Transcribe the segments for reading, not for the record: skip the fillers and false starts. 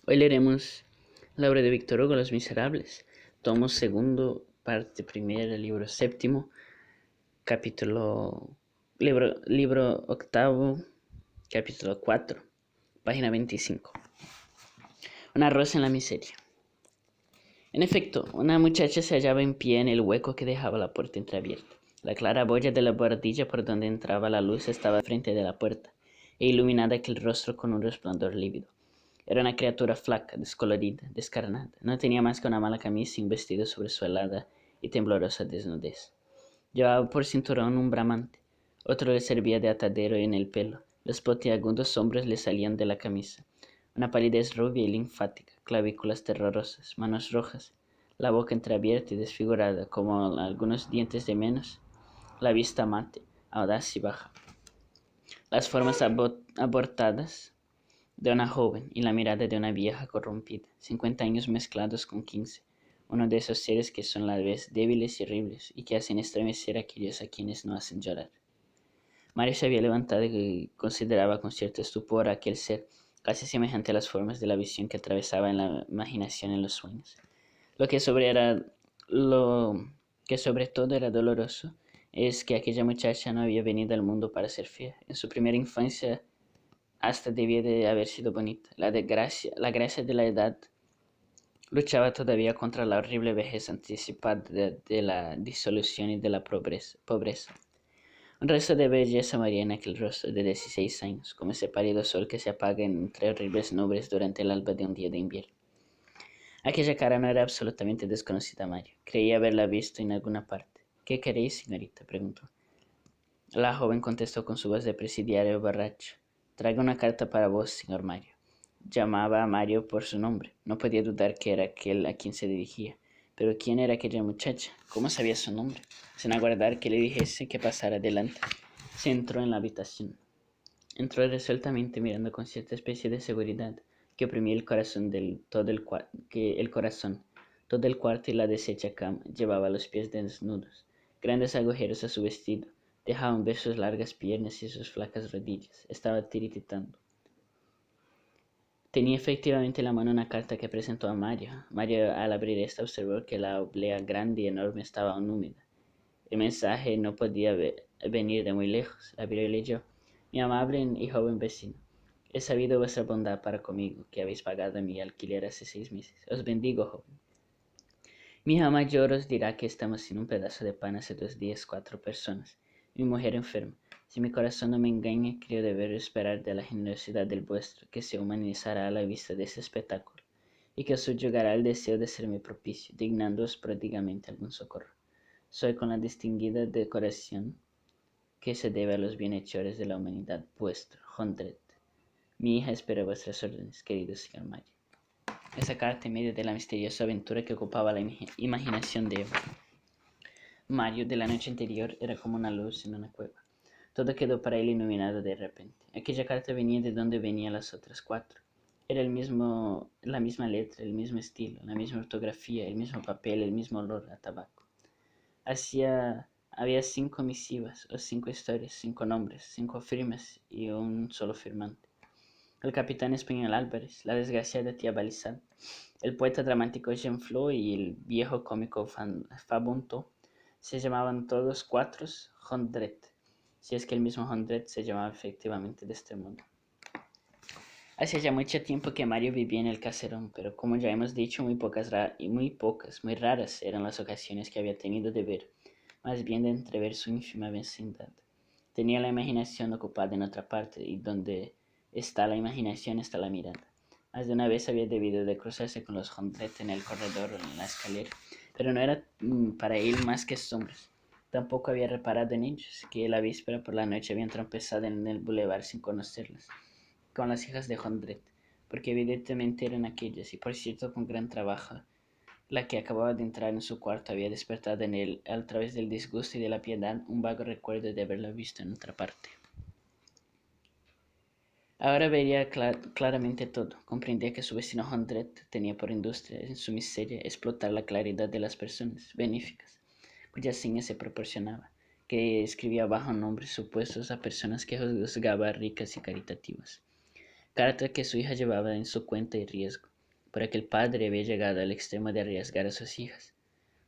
Hoy leeremos la obra de Víctor Hugo, Los Miserables, tomo segundo, parte primera, libro séptimo, libro octavo, capítulo 4, página 25. Una rosa en la miseria. En efecto, una muchacha se hallaba en pie en el hueco que dejaba la puerta entreabierta. La claraboya de la bordilla por donde entraba la luz estaba frente de la puerta, e iluminaba aquel rostro con un resplandor lívido. Era una criatura flaca, descolorida, descarnada. No tenía más que una mala camisa y un vestido sobre su helada y temblorosa desnudez. Llevaba por cinturón un bramante. Otro le servía de atadero en el pelo. Los puntiagudos hombros le salían de la camisa. Una palidez rubia y linfática, clavículas terrorosas, manos rojas, la boca entreabierta y desfigurada, como algunos dientes de menos, la vista mate, audaz y baja. Las formas abortadas de una joven y la mirada de una vieja corrompida, 50 años mezclados con 15, uno de esos seres que son a la vez débiles y horribles y que hacen estremecer a aquellos a quienes no hacen llorar. Mario se había levantado y consideraba con cierto estupor a aquel ser, casi semejante a las formas de la visión que atravesaba en la imaginación en los sueños. Lo que sobre todo era doloroso es que aquella muchacha no había venido al mundo para ser fea. En su primera infancia hasta debía de haber sido bonita. La gracia de la edad luchaba todavía contra la horrible vejez anticipada de la disolución y de la pobreza. Un resto de belleza moría en aquel rostro de 16 años, como ese pálido sol que se apaga entre horribles nubes durante el alba de un día de invierno. Aquella cara no era absolutamente desconocida a Mario. Creía haberla visto en alguna parte. ¿Qué queréis, señorita?, preguntó. La joven contestó con su voz de presidiario borracho. Traigo una carta para vos, señor Mario. Llamaba a Mario por su nombre. No podía dudar que era aquel a quien se dirigía. Pero ¿quién era aquella muchacha? ¿Cómo sabía su nombre? Sin aguardar que le dijese que pasara adelante, se entró en la habitación. Entró resueltamente, mirando con cierta especie de seguridad que oprimía el corazón todo el cuarto y la deshecha cama. Llevaba los pies desnudos, grandes agujeros a su vestido, dejaban ver sus largas piernas y sus flacas rodillas. Estaba tiritando. Tenía efectivamente en la mano una carta que presentó a Mario. Mario, al abrir esta, observó que la oblea grande y enorme estaba aún húmeda. El mensaje no podía venir de muy lejos. La abrió y leyó. Mi amable y joven vecino, he sabido vuestra bondad para conmigo, que habéis pagado mi alquiler hace 6 meses. Os bendigo, joven. Mi hija mayor os dirá que estamos sin un pedazo de pan hace 2 días, 4 personas. Mi mujer enferma. Si mi corazón no me engaña, creo deber esperar de la generosidad del vuestro, que se humanizará a la vista de ese espectáculo, y que os subyugará el deseo de serme propicio, dignándoos pródigamente algún socorro. Soy con la distinguida decoración que se debe a los bienhechores de la humanidad vuestro, Jondrette. Mi hija espera vuestras órdenes, querido señor Mario. Esa carta en medio de la misteriosa aventura que ocupaba la imaginación de Mario de la noche anterior era como una luz en una cueva. Todo quedó para él iluminado de repente. Aquella carta venía de donde venían las otras 4. Era la misma letra, el mismo estilo, la misma ortografía, el mismo papel, el mismo olor a tabaco. Había 5 misivas, o 5 historias, 5 nombres, 5 firmas y un solo firmante. El capitán español Álvarez, la desgraciada tía Balizal, el poeta dramático Jean Flo y el viejo cómico Fabunto se llamaban todos 4 Jondrette, si es que el mismo Jondrette se llamaba efectivamente de este modo. Hacía ya mucho tiempo que Mario vivía en el caserón, pero como ya hemos dicho, muy raras eran las ocasiones que había tenido de ver, más bien de entrever su ínfima vecindad. Tenía la imaginación ocupada en otra parte, y donde está la imaginación está la mirada. Más de una vez había debido de cruzarse con los Jondrette en el corredor o en la escalera, pero no era para él más que sombras. Tampoco había reparado en ellos, que la víspera por la noche habían tropezado en el bulevar sin conocerlas, con las hijas de Jondrette, porque evidentemente eran aquellas, y por cierto con gran trabajo. La que acababa de entrar en su cuarto había despertado en él, a través del disgusto y de la piedad, un vago recuerdo de haberla visto en otra parte. Ahora veía claramente todo. Comprendía que su vecino Jondrette tenía por industria en su miseria explotar la claridad de las personas benéficas, cuyas señas se proporcionaba, que escribía bajo nombres supuestos a personas que juzgaba ricas y caritativas. Carta que su hija llevaba en su cuenta y riesgo. por aquel padre había llegado al extremo de arriesgar a sus hijas.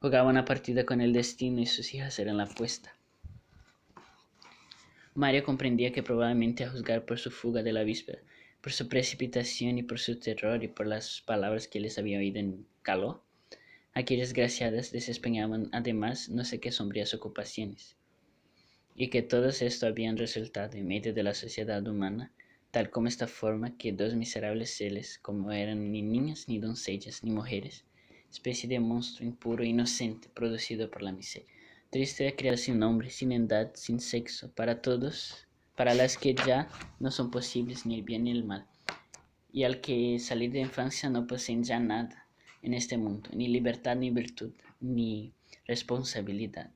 Jugaba una partida con el destino y sus hijas eran la apuesta. Mario comprendía que probablemente a juzgar por su fuga de la víspera, por su precipitación y por su terror y por las palabras que les había oído en Caló, aquellas desgraciadas desempeñaban además no sé qué sombrías ocupaciones, y que todo esto habían resultado en medio de la sociedad humana, tal como esta forma que dos miserables seres, como eran ni niñas, ni doncellas, ni mujeres, especie de monstruo impuro e inocente producido por la miseria. Triste de criar sin nombre, sin edad, sin sexo, para todos, para las que ya no son posibles ni el bien ni el mal, y al que salir de infancia no poseen ya nada en este mundo, ni libertad ni virtud, ni responsabilidad.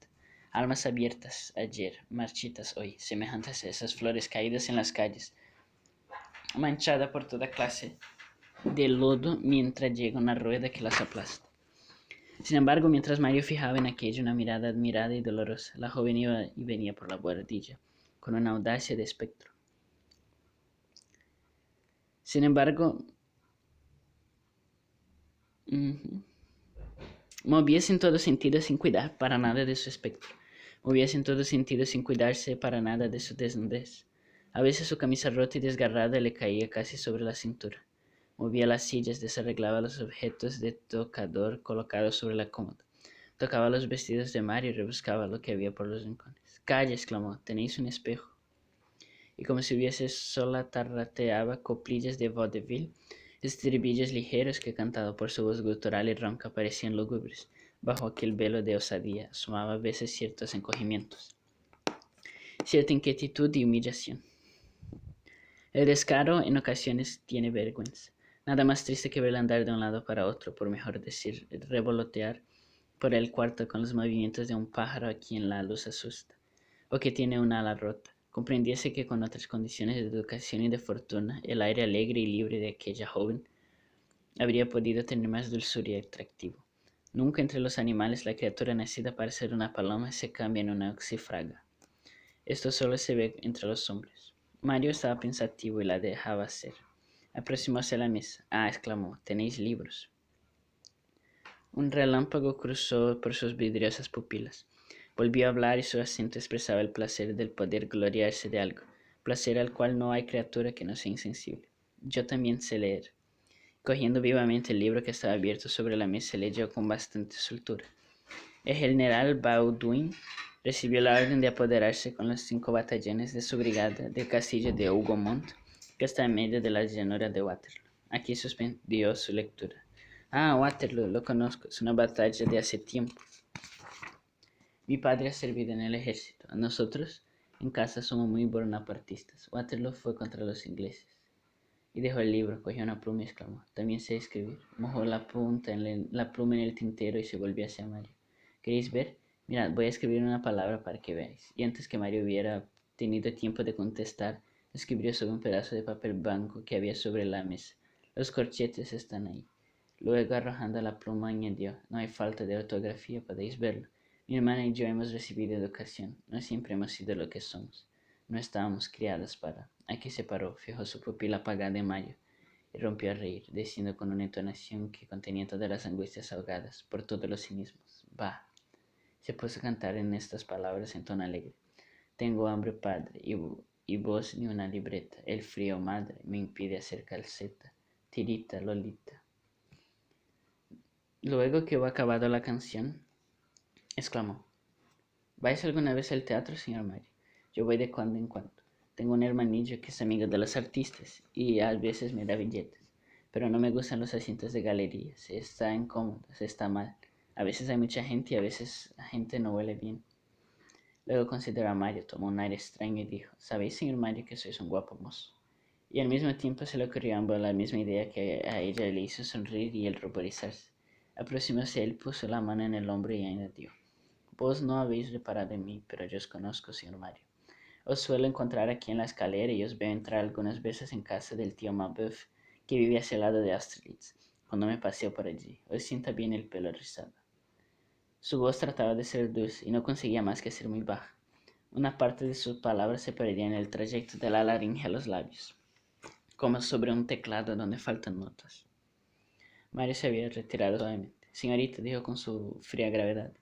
Almas abiertas ayer, marchitas hoy, semejantes a esas flores caídas en las calles, manchada por toda clase de lodo mientras llega una rueda que las aplasta. Sin embargo, mientras Mario fijaba en aquello una mirada admirada y dolorosa, la joven iba y venía por la buhardilla, con una audacia de espectro. Sin embargo, movíase en todo sentido sin cuidar para nada de su espectro. Movíase en todo sentido sin cuidarse para nada de su desnudez. A veces su camisa rota y desgarrada le caía casi sobre la cintura. Movía las sillas, desarreglaba los objetos de tocador colocados sobre la cómoda. Tocaba los vestidos de Mario y rebuscaba lo que había por los rincones. «Calla», exclamó, «tenéis un espejo». Y como si hubiese sola tarrateaba coplillas de vaudeville, estribillos ligeros que, cantado por su voz gutural y ronca, parecían lúgubres. Bajo aquel velo de osadía asomaba a veces ciertos encogimientos, cierta inquietud y humillación. El descaro en ocasiones tiene vergüenza. Nada más triste que verla andar de un lado para otro, por mejor decir, revolotear por el cuarto con los movimientos de un pájaro a quien la luz asusta, o que tiene una ala rota. Comprendiese que con otras condiciones de educación y de fortuna, el aire alegre y libre de aquella joven habría podido tener más dulzura y atractivo. Nunca entre los animales la criatura nacida para ser una paloma se cambia en una oxifraga. Esto solo se ve entre los hombres. Mario estaba pensativo y la dejaba hacer. Aproximóse a la mesa. «Ah», exclamó, «tenéis libros». Un relámpago cruzó por sus vidriosas pupilas. Volvió a hablar y su acento expresaba el placer del poder gloriarse de algo, placer al cual no hay criatura que no sea insensible. «Yo también sé leer». Cogiendo vivamente el libro que estaba abierto sobre la mesa, leyó con bastante soltura. El general Bauduin recibió la orden de apoderarse con los 5 batallones de su brigada del castillo de Hougomont, que está en medio de la llanura de Waterloo. Aquí suspendió su lectura. «Ah, Waterloo, lo conozco, es una batalla de hace tiempo. Mi padre ha servido en el ejército. Nosotros, en casa, somos muy bonapartistas. Waterloo fue contra los ingleses». Y dejó el libro, cogió una pluma y exclamó, «También sé escribir». Mojó la pluma en el tintero y se volvió hacia Mario. «¿Queréis ver? Mirad, voy a escribir una palabra para que veáis». Y antes que Mario hubiera tenido tiempo de contestar, escribió sobre un pedazo de papel blanco que había sobre la mesa. «Los corchetes están ahí». Luego, arrojando la pluma, añadió, «No hay falta de ortografía, podéis verlo. Mi hermana y yo hemos recibido educación. No siempre hemos sido lo que somos. No estábamos criadas para...». Aquí se paró, fijó su pupila apagada en Mario y rompió a reír, diciendo con una entonación que contenía todas las angustias ahogadas por todos los cinismos, «Bah». Se puso a cantar en estas palabras en tono alegre. «Tengo hambre, padre, y vos ni una libreta. El frío, madre, me impide hacer calceta. Tirita, Lolita». Luego que hubo acabado la canción, exclamó, «¿Vais alguna vez al teatro, señor Mario?» «Yo voy de cuando en cuando. Tengo un hermanillo que es amigo de los artistas y a veces me da billetes, pero no me gustan los asientos de galería. Se está incómodo, se está mal. A veces hay mucha gente y a veces la gente no huele bien». Luego consideró a Mario, tomó un aire extraño y dijo, «¿Sabéis, señor Mario, que sois un guapo mozo?» Y al mismo tiempo se le ocurrió a ambos la misma idea que a ella le hizo sonreír y él ruborizarse. Aproximóse a él, puso la mano en el hombro y añadió, «Vos no habéis reparado en mí, pero yo os conozco, señor Mario. Os suelo encontrar aquí en la escalera y os veo entrar algunas veces en casa del tío Mabeuf, que vive hacia el lado de Austerlitz, cuando me paseo por allí. Os sienta bien el pelo rizado». Su voz trataba de ser dulce y no conseguía más que ser muy baja. Una parte de sus palabras se perdía en el trayecto de la laringe a los labios, como sobre un teclado donde faltan notas. Mario se había retirado suavemente. Señorita, dijo con su fría gravedad,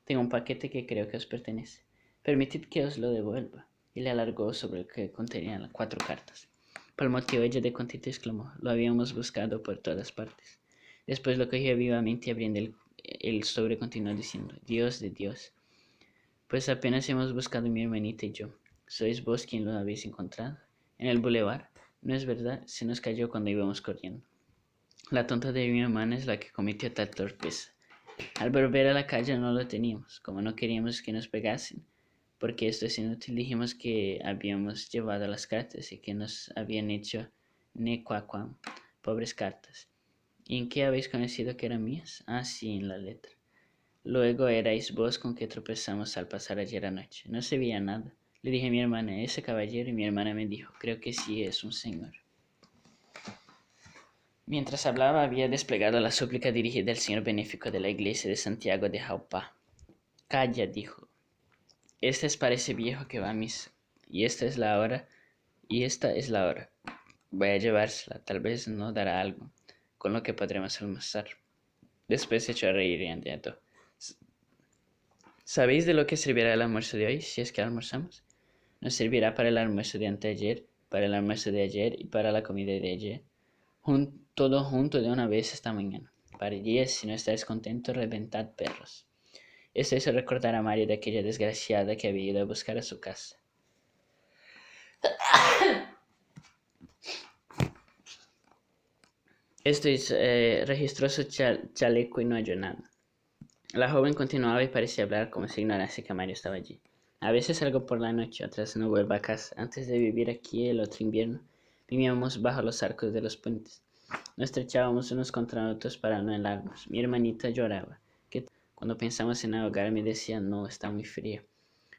tengo un paquete que creo que os pertenece. Permitid que os lo devuelva. Y le alargó sobre el que contenían las 4 cartas. Por el motivo ella de contento exclamó, lo habíamos buscado por todas partes. Después lo cogió vivamente y abriendo el sobre continuó diciendo, Dios de Dios. Pues apenas hemos buscado mi hermanita y yo. ¿Sois vos quien lo habéis encontrado? En el bulevar. No es verdad, se nos cayó cuando íbamos corriendo. La tonta de mi hermana es la que cometió tal torpeza. Al volver a la calle no lo teníamos, como no queríamos que nos pegasen, porque esto es inútil, dijimos que habíamos llevado las cartas y que nos habían hecho necuacuam, pobres cartas. ¿Y en qué habéis conocido que eran mías? Ah, sí, en la letra. Luego erais vos con que tropezamos al pasar ayer anoche. No se veía nada. Le dije a mi hermana, ese caballero, y mi hermana me dijo, creo que sí es un señor. Mientras hablaba había desplegado la súplica dirigida al señor benéfico de la iglesia de Santiago de Jaupá. Calla, dijo. Este parece viejo que va a misa. Y esta es la hora. Voy a llevársela. Tal vez no dará algo, con lo que podremos almorzar. Después se echó a reír y añadió. ¿Sabéis de lo que servirá el almuerzo de hoy, si es que almorzamos? Nos servirá para el almuerzo de anteayer, para el almuerzo de ayer y para la comida de ayer. Todo junto de una vez esta mañana. Para 10, si no estáis contentos, reventad perros. Esto hizo recordar a Mario de aquella desgraciada que había ido a buscar a su casa. Registró su chaleco y no halló nada. La joven continuaba y parecía hablar como si ignorase que Mario estaba allí. A veces salgo por la noche, otras no vuelvo a casa. Antes de vivir aquí el otro invierno, vivíamos bajo los arcos de los puentes. Nos estrechábamos unos contra otros para no helarnos. Mi hermanita lloraba. Cuando pensamos en ahogar me decía, no, está muy frío.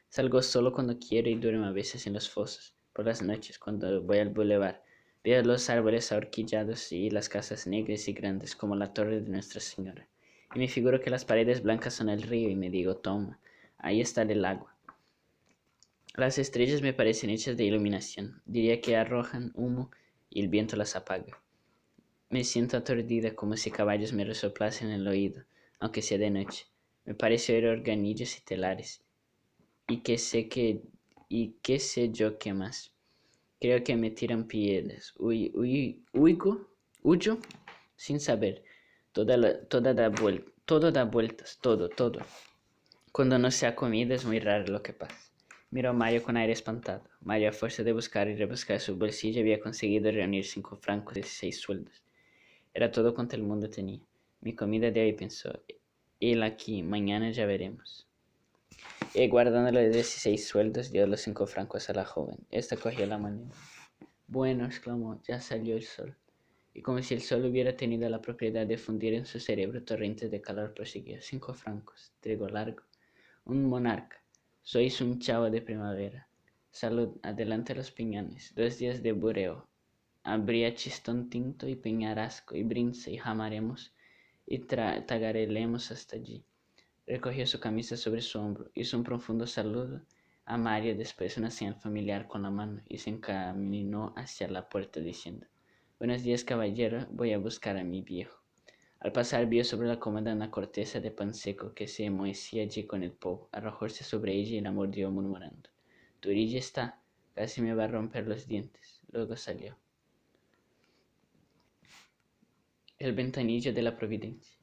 Salgo solo cuando quiero y duermo a veces en los fosos. Por las noches, cuando voy al bulevar, veo los árboles ahorquillados y las casas negras y grandes como la torre de Nuestra Señora. Y me figuro que las paredes blancas son el río y me digo, toma, ahí está el agua. Las estrellas me parecen hechas de iluminación. Diría que arrojan humo y el viento las apaga. Me siento aturdida como si caballos me resoplasen en el oído, aunque sea de noche. Me parece oír organillos y telares. Y qué sé yo qué más. Creo que me tiran piedras. Huyo sin saber. Todo da vueltas, todo. Cuando no se ha comido es muy raro lo que pasa. Miró a Mario con aire espantado. Mario, a fuerza de buscar y rebuscar su bolsillo, había conseguido reunir 5 francos y 6 sueldos. Era todo cuanto el mundo tenía. Mi comida de hoy, pensó. Él aquí, mañana ya veremos. Guardando los 16 sueldos, dio los 5 francos a la joven. Esta cogió la moneda. Bueno, exclamó, ya salió el sol. Y como si el sol hubiera tenido la propiedad de fundir en su cerebro torrentes de calor, prosiguió. 5 francos, trigo largo. Un monarca. Sois un chavo de primavera. Salud, adelante los piñones. 2 días de bureo. Habría chistón tinto y peñarasco y brince y jamaremos y tagarelemos hasta allí. Recogió su camisa sobre su hombro, hizo un profundo saludo a Mario, después una señal familiar con la mano y se encaminó hacia la puerta diciendo, Buenos días, caballero, voy a buscar a mi viejo. Al pasar vio sobre la cómoda una corteza de pan seco que se enmohecía allí con el polvo. Arrojóse sobre ella y la mordió murmurando, Tu orilla está, casi me va a romper los dientes. Luego salió. El ventanillo de la providencia.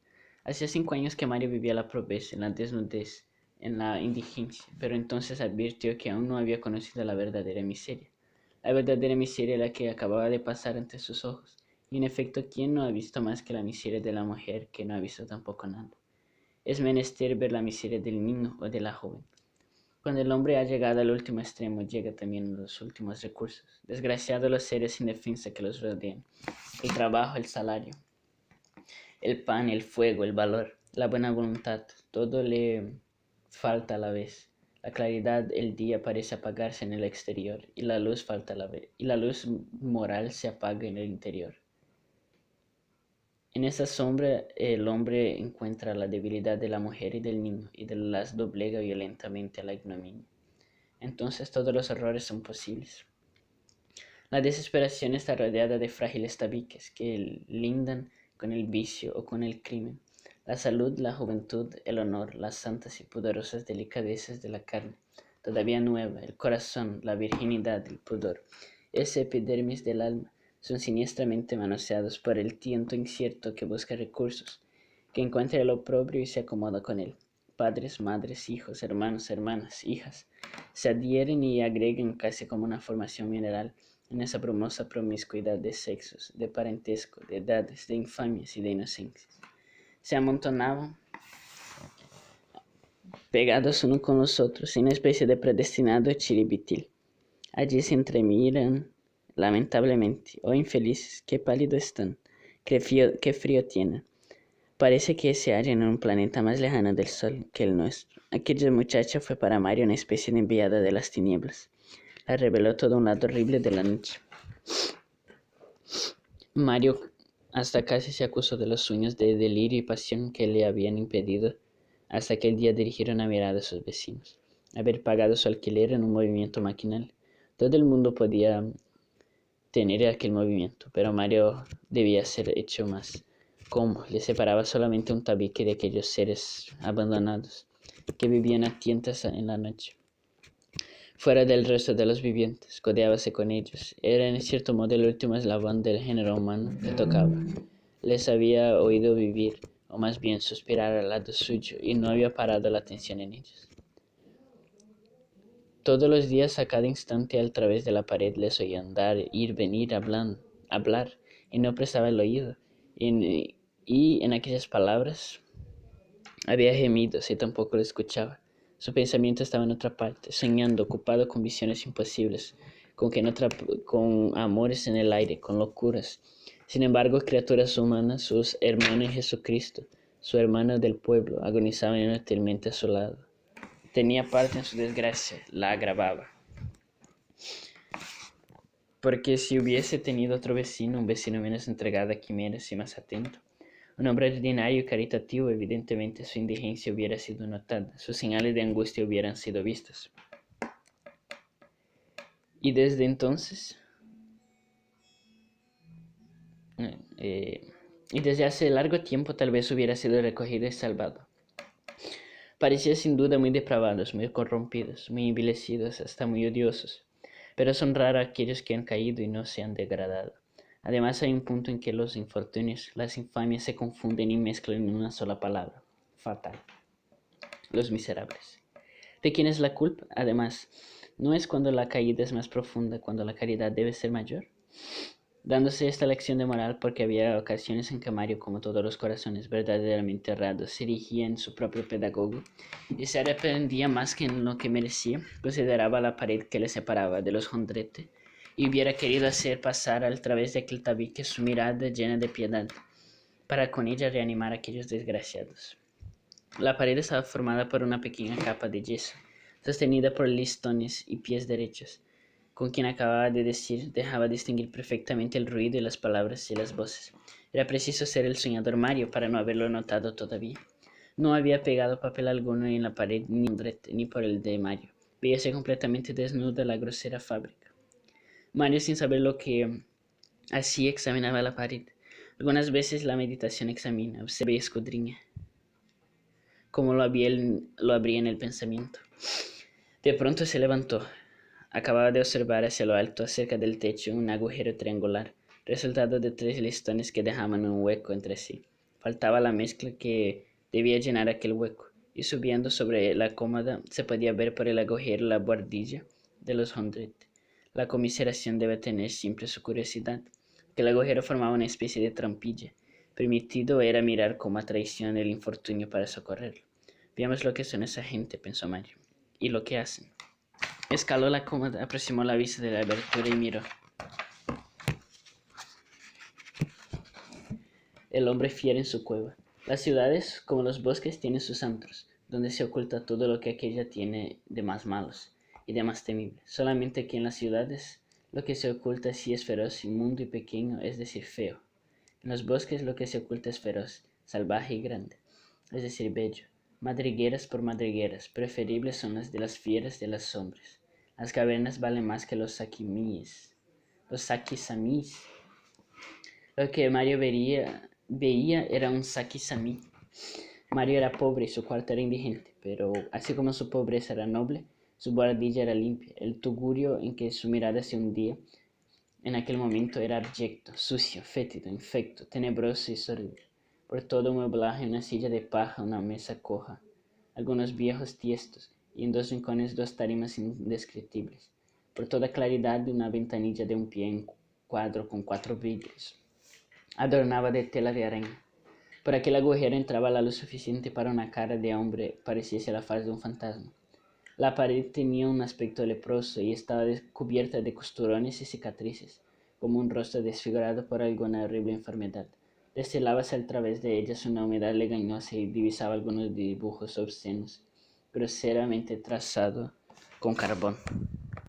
Hacía 5 años que Mario vivía la pobreza, en la desnudez, en la indigencia, pero entonces advirtió que aún no había conocido la verdadera miseria. La verdadera miseria era la que acababa de pasar ante sus ojos, y en efecto, ¿quién no ha visto más que la miseria de la mujer que no ha visto tampoco nada? Es menester ver la miseria del niño o de la joven. Cuando el hombre ha llegado al último extremo, llega también los últimos recursos. Desgraciados los seres sin defensa que los rodean. El trabajo, el salario, el pan, el fuego, el valor, la buena voluntad, todo le falta a la vez. La claridad del día parece apagarse en el exterior y la luz falta a la vez, y la luz moral se apaga en el interior. En esa sombra el hombre encuentra la debilidad de la mujer y del niño y las doblega violentamente a la ignominia. Entonces todos los horrores son posibles. La desesperación está rodeada de frágiles tabiques que lindan con el vicio o con el crimen, la salud, la juventud, el honor, las santas y poderosas delicadezas de la carne, todavía nueva, el corazón, la virginidad, el pudor, ese epidermis del alma, son siniestramente manoseados por el tiento incierto que busca recursos, que encuentra el oprobio y se acomoda con él. Padres, madres, hijos, hermanos, hermanas, hijas, se adhieren y agregan casi como una formación mineral en esa brumosa promiscuidad de sexos, de parentesco, de edades, de infamias y de inocencias. Se amontonaban pegados uno con los otros en una especie de predestinado chiribitil. Allí se entremiran lamentablemente. Oh infelices, qué pálido están, qué frío tienen. Parece que se hallan en un planeta más lejano del Sol que el nuestro. Aquella muchacha fue para Mario una especie de enviada de las tinieblas. La reveló todo un lado horrible de la noche. Mario hasta casi se acusó de los sueños de delirio y pasión que le habían impedido hasta aquel día dirigir una mirada a sus vecinos, haber pagado su alquiler en un movimiento maquinal. Todo el mundo podía tener aquel movimiento, pero Mario debía ser hecho más. ¿Cómo? Le separaba solamente un tabique de aquellos seres abandonados que vivían a tientas en la noche, fuera del resto de los vivientes, codeábase con ellos. Era en cierto modo el último eslabón del género humano que tocaba. Les había oído vivir, o más bien suspirar al lado suyo, y no había parado la atención en ellos. Todos los días, a cada instante, al través de la pared, les oía andar, ir, venir, hablar, y no prestaba el oído. Y en aquellas palabras había gemidos y tampoco lo escuchaba. Su pensamiento estaba en otra parte, soñando, ocupado con visiones imposibles, con amores en el aire, con locuras. Sin embargo, criaturas humanas, sus hermanos en Jesucristo, su hermano del pueblo, agonizaban inútilmente a su lado. Tenía parte en su desgracia, la agravaba. Porque si hubiese tenido otro vecino, un vecino menos entregado a quimeras y más atento, un hombre ordinario y caritativo, evidentemente su indigencia hubiera sido notada, sus señales de angustia hubieran sido vistas. Y desde entonces, y desde hace largo tiempo tal vez hubiera sido recogido y salvado. Parecía sin duda muy depravados, muy corrompidos, muy envilecidos, hasta muy odiosos, pero son raros aquellos que han caído y no se han degradado. Además hay un punto en que los infortunios, las infamias se confunden y mezclan en una sola palabra: fatal. Los miserables. ¿De quién es la culpa? Además, ¿no es cuando la caída es más profunda cuando la caridad debe ser mayor? Dándose esta lección de moral porque había ocasiones en que Mario, como todos los corazones verdaderamente errados, se erigía en su propio pedagogo y se arrepentía más que en lo que merecía, consideraba la pared que le separaba de los Jondrette y hubiera querido hacer pasar al través de aquel tabique su mirada llena de piedad, para con ella reanimar a aquellos desgraciados. La pared estaba formada por una pequeña capa de yeso, sostenida por listones y pies derechos. Con quien acababa de decir, dejaba distinguir perfectamente el ruido y las palabras y las voces. Era preciso ser el soñador Mario para no haberlo notado todavía. No había pegado papel alguno en la pared, ni ni por el de Mario. Veíase completamente desnuda la grosera fábrica. Mario, sin saber lo que hacía, examinaba la pared. Algunas veces la meditación examina, observa y escudriña, como lo habría en el pensamiento. De pronto se levantó. Acababa de observar hacia lo alto, cerca del techo, un agujero triangular, resultado de 3 listones que dejaban un hueco entre sí. Faltaba la mezcla que debía llenar aquel hueco, y subiendo sobre la cómoda se podía ver por el agujero la buhardilla de los Jondrette. La comiseración debe tener siempre su curiosidad, que el agujero formaba una especie de trampilla. Permitido era mirar como a traición el infortunio para socorrerlo. Veamos lo que son esa gente, pensó Mario, y lo que hacen. Escaló la cómoda, aproximó la vista de la abertura y miró. El hombre fiera en su cueva. Las ciudades, como los bosques, tienen sus antros, donde se oculta todo lo que aquella tiene de más malos y de más temible. Solamente que en las ciudades lo que se oculta sí es feroz, inmundo y pequeño, es decir, feo. En los bosques lo que se oculta es feroz, salvaje y grande, es decir, bello. Madrigueras por madrigueras, preferibles son las de las fieras de las sombras. Las cavernas valen más que los sakisamís. Lo que Mario veía veía era un Saki-Sami. Mario era pobre y su cuarto era indigente, pero así como su pobreza era noble, su buhardilla era limpia. El tugurio en que su mirada se hundía en aquel momento era abyecto, sucio, fétido, infecto, tenebroso y sórdido. Por todo mueblaje, una silla de paja, una mesa coja, algunos viejos tiestos, y en dos rincones dos tarimas indescriptibles. Por toda claridad, una ventanilla de un pie en cuadro con 4 vidrios, adornada de tela de araña. Por aquel agujero entraba la luz suficiente para una cara de hombre pareciese la faz de un fantasma. La pared tenía un aspecto leproso y estaba cubierta de costurones y cicatrices, como un rostro desfigurado por alguna horrible enfermedad. Destilábase a través de ellas una humedad legañosa y divisaba algunos dibujos obscenos, groseramente trazados con carbón.